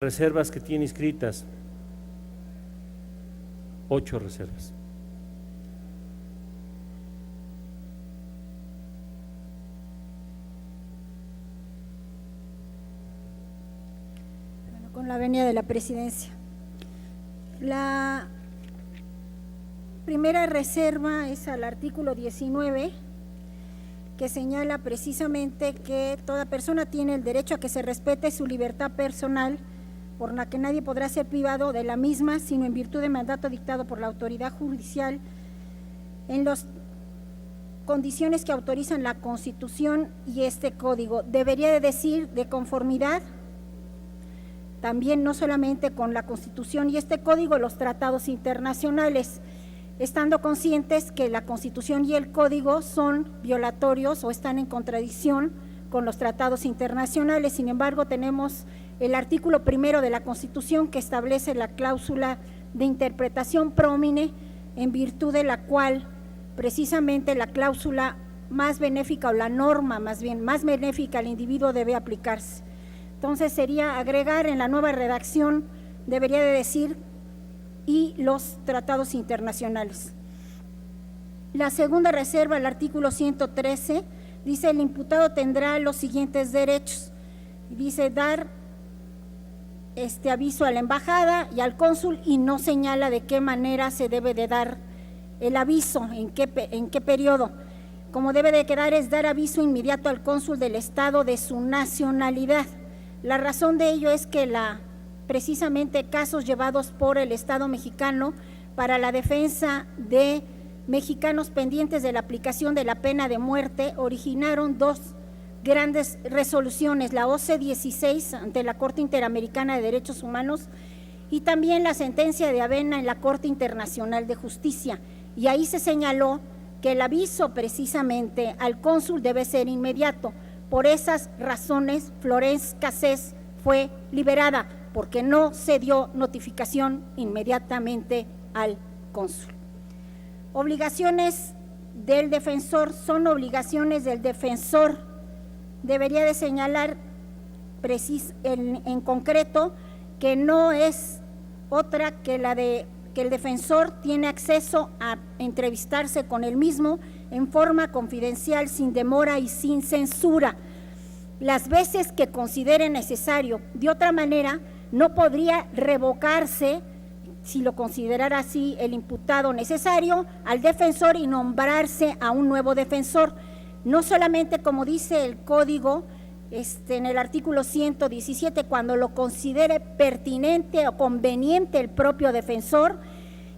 reservas que tiene inscritas, 8 reservas. Bueno, con la venia de la presidencia. La primera reserva es al artículo 19, que señala precisamente que toda persona tiene el derecho a que se respete su libertad personal, por la que nadie podrá ser privado de la misma, sino en virtud de mandato dictado por la autoridad judicial, en las condiciones que autorizan la Constitución y este Código. Debería de decir de conformidad, también no solamente con la Constitución y este Código, los tratados internacionales, estando conscientes que la Constitución y el Código son violatorios o están en contradicción con los tratados internacionales. Sin embargo, tenemos el artículo 1 de la Constitución que establece la cláusula de interpretación prómine, en virtud de la cual precisamente la cláusula más benéfica, o la norma más bien más benéfica al individuo, debe aplicarse. Entonces sería agregar en la nueva redacción, debería de decir, y los tratados internacionales. La segunda reserva, el artículo 113, dice: el imputado tendrá los siguientes derechos. Dice dar aviso a la embajada y al cónsul, y no señala de qué manera se debe de dar el aviso, en qué periodo. Como debe de quedar es dar aviso inmediato al cónsul del estado de su nacionalidad. La razón de ello es que precisamente casos llevados por el Estado mexicano para la defensa de mexicanos pendientes de la aplicación de la pena de muerte originaron dos grandes resoluciones, la OC-16 ante la Corte Interamericana de Derechos Humanos y también la sentencia de Avena en la Corte Internacional de Justicia, y ahí se señaló que el aviso precisamente al cónsul debe ser inmediato. Por esas razones, Florence Cassés fue liberada, porque no se dio notificación inmediatamente al cónsul. Obligaciones del defensor, son obligaciones del defensor. Debería de señalar en concreto que no es otra que la de que el defensor tiene acceso a entrevistarse con él mismo en forma confidencial, sin demora y sin censura, las veces que considere necesario. De otra manera, no podría revocarse, si lo considerara así el imputado necesario, al defensor y nombrarse a un nuevo defensor. No solamente, como dice el Código, en el artículo 117, cuando lo considere pertinente o conveniente el propio defensor,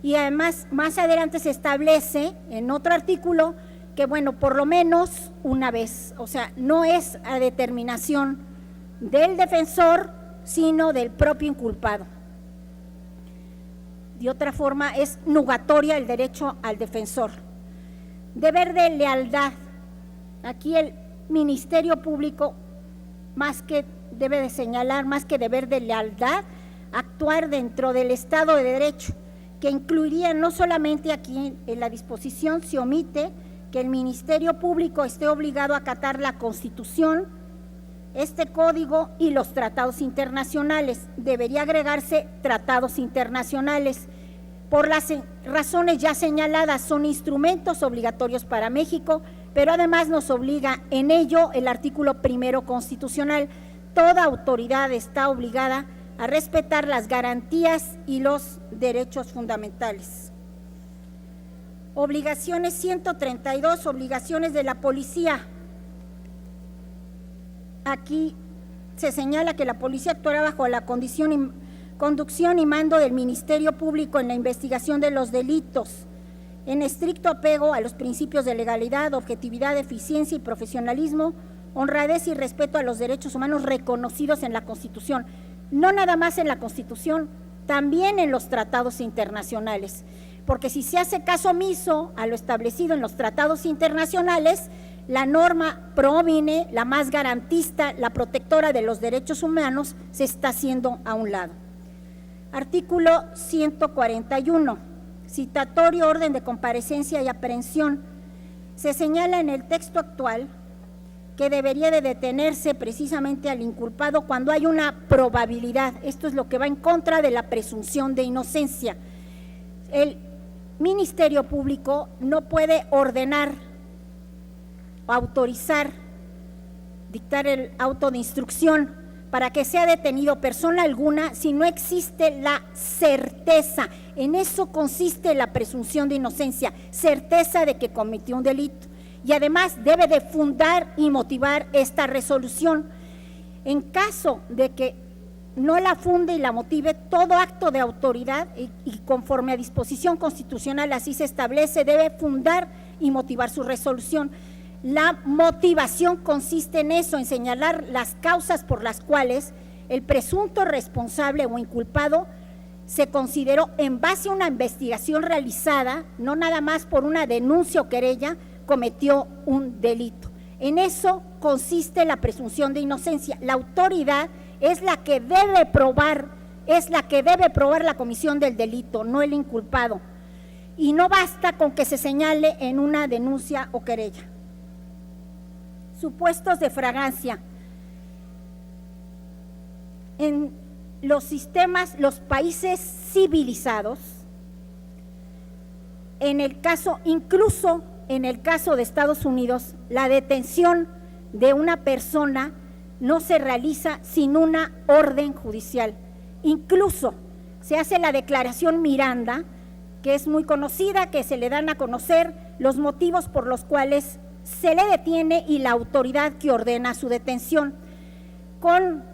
y además más adelante se establece en otro artículo que, bueno, por lo menos una vez, o sea, no es a determinación del defensor, sino del propio inculpado. De otra forma, es nugatoria el derecho al defensor. Deber de lealtad. Aquí el Ministerio Público, más que debe de señalar, más que deber de lealtad, actuar dentro del Estado de Derecho, que incluiría no solamente aquí en la disposición se omite que el Ministerio Público esté obligado a acatar la Constitución, este Código y los tratados internacionales. Debería agregarse tratados internacionales. Por las razones ya señaladas, son instrumentos obligatorios para México, pero además nos obliga en ello el artículo 1 constitucional. Toda autoridad está obligada a respetar las garantías y los derechos fundamentales. Obligaciones 132, obligaciones de la policía. Aquí se señala que la policía actuará bajo la conducción y mando del Ministerio Público en la investigación de los delitos, en estricto apego a los principios de legalidad, objetividad, eficiencia y profesionalismo, honradez y respeto a los derechos humanos reconocidos en la Constitución. No nada más en la Constitución, también en los tratados internacionales, porque si se hace caso omiso a lo establecido en los tratados internacionales, la norma proviene, la más garantista, la protectora de los derechos humanos, se está haciendo a un lado. Artículo 141, citatorio, orden de comparecencia y aprehensión. Se señala en el texto actual que debería de detenerse precisamente al inculpado cuando hay una probabilidad. Esto es lo que va en contra de la presunción de inocencia. El Ministerio Público no puede ordenar o autorizar, dictar el auto de instrucción para que sea detenido persona alguna si no existe la certeza. En eso consiste la presunción de inocencia, certeza de que cometió un delito. Y además debe de fundar y motivar esta resolución. En caso de que no la funde y la motive, todo acto de autoridad y conforme a disposición constitucional así se establece, debe fundar y motivar su resolución. La motivación consiste en eso, en señalar las causas por las cuales el presunto responsable o inculpado se consideró en base a una investigación realizada, no nada más por una denuncia o querella, cometió un delito. En eso consiste la presunción de inocencia. La autoridad es la que debe probar, la comisión del delito, no el inculpado. Y no basta con que se señale en una denuncia o querella. Supuestos de fragancia. En los sistemas, los países civilizados, en el caso, incluso en el caso de Estados Unidos, la detención de una persona no se realiza sin una orden judicial. Incluso se hace la declaración Miranda, que es muy conocida, que se le dan a conocer los motivos por los cuales se le detiene y la autoridad que ordena su detención. Con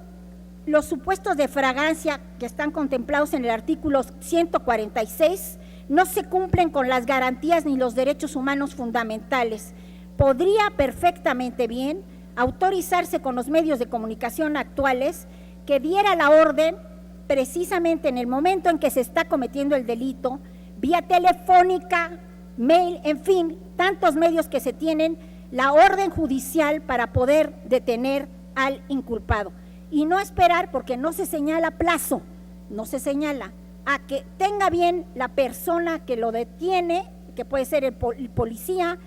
los supuestos de fragancia que están contemplados en el artículo 146, no se cumplen con las garantías ni los derechos humanos fundamentales. Podría perfectamente bien autorizarse con los medios de comunicación actuales que diera la orden precisamente en el momento en que se está cometiendo el delito, vía telefónica, mail, en fin, tantos medios que se tienen, la orden judicial para poder detener al inculpado. Y no esperar, porque no se señala plazo, no se señala, a que tenga bien la persona que lo detiene, que puede ser el policía,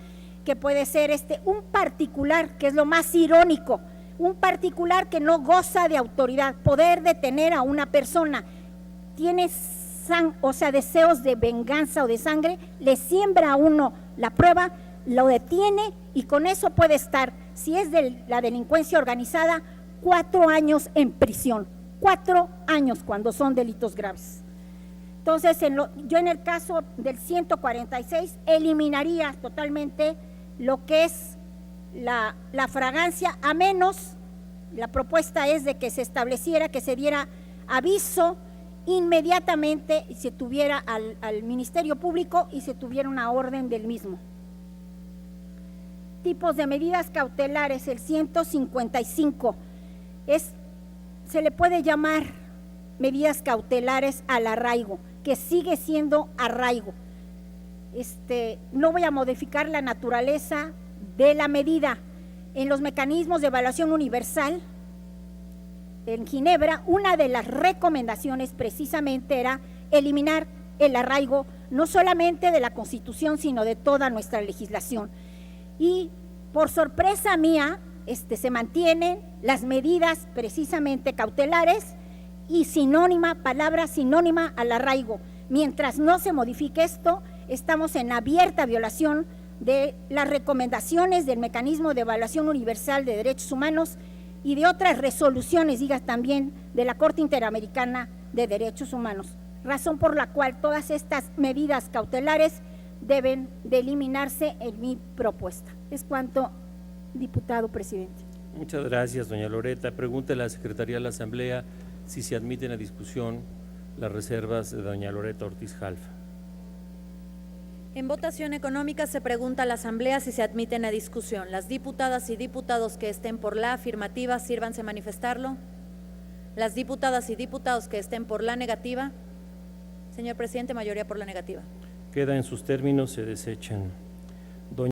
que puede ser un particular, que es lo más irónico, un particular que no goza de autoridad, poder detener a una persona, tiene deseos de venganza o de sangre, le siembra a uno la prueba, lo detiene y con eso puede estar, si es de la delincuencia organizada, 4 años en prisión, 4 años cuando son delitos graves. Entonces, yo en el caso del 146 eliminaría totalmente lo que es la fragancia, a menos, la propuesta es de que se estableciera, que se diera aviso inmediatamente y se tuviera al Ministerio Público y se tuviera una orden del mismo. Tipos de medidas cautelares, el 155, se le puede llamar medidas cautelares al arraigo, que sigue siendo arraigo. No voy a modificar la naturaleza de la medida. En los mecanismos de evaluación universal, en Ginebra, una de las recomendaciones precisamente era eliminar el arraigo, no solamente de la Constitución, sino de toda nuestra legislación. Y por sorpresa mía, se mantienen las medidas precisamente cautelares y palabra sinónima al arraigo. Mientras no se modifique esto, estamos en abierta violación de las recomendaciones del mecanismo de evaluación universal de derechos humanos y de otras resoluciones, también de la Corte Interamericana de Derechos Humanos, razón por la cual todas estas medidas cautelares deben de eliminarse en mi propuesta. Es cuanto, diputado presidente. Muchas gracias, doña Loreta. Pregunta a la Secretaría de la Asamblea si se admiten a discusión las reservas de doña Loreta Ortiz Jalfa. En votación económica se pregunta a la Asamblea si se admiten a discusión. Las diputadas y diputados que estén por la afirmativa, sírvanse a manifestarlo. Las diputadas y diputados que estén por la negativa. Señor presidente, mayoría por la negativa. Queda en sus términos, se desechan.